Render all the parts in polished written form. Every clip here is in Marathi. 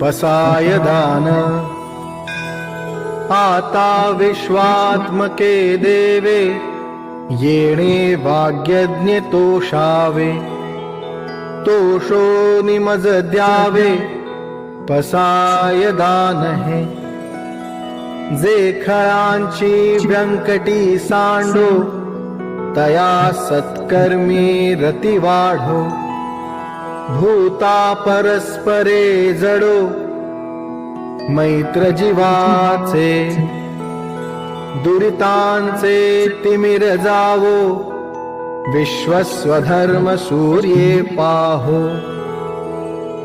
पसाय दान. आता विश्वात्मके देवे येणे वाग्यज्ञ तोषावे. तोषो निमज द्यावे पसाय दान हे. जे खळांची व्यंकटी सांडो तया सत्कर्मी रती वाढो. भूता परस्परे जडो मैत्र जीवाचे. दुरितांचे तिमिर जावो विश्वस्वधर्म सूर्ये पाहो.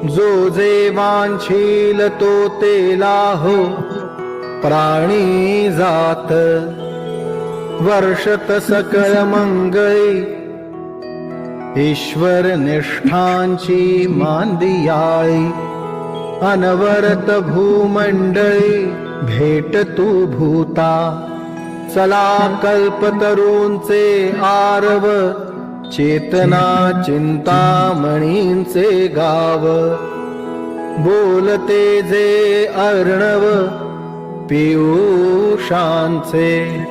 जो जे वांछील तो ते लाहो प्राणी जात. वर्षत सकळ मंगळी ईश्वर निष्ठांची मांदियाळी. अनवरत भूमंडळी भेट तू भूता. चला कल्पतरूंचे आरव चेतना चिंतामणींचे गाव. बोलते जे अर्णव पियुषांचे.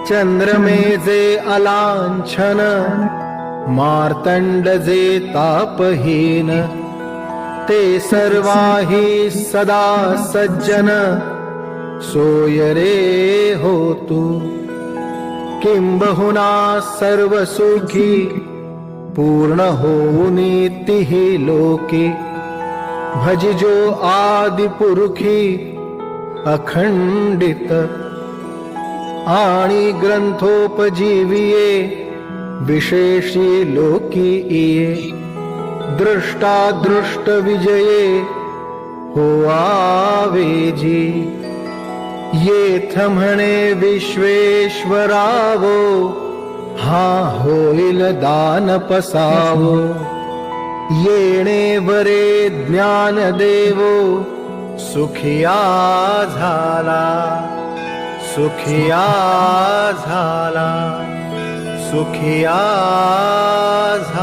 चंद्रमे जे अलांछन मार्तंड जे तापहीन. ते सर्वाही सदा सज्जन सोय रे होतु. किंबहुना सर्व सुखी पूर्ण होऊनी तिहि लोके. भजिजो आदि पुरुखी अखंडित. आणि ग्रंथोपजीविये विशेषी लोकी इये. दृष्टा दृष्ट विजये हो आवेजी. येथ म्हणे विश्वेश्वरावो हा होईल दान पसावो. येणे वरे ज्ञान देवो सुखिया झाला. सुखिया झाला. सुखिया झाला.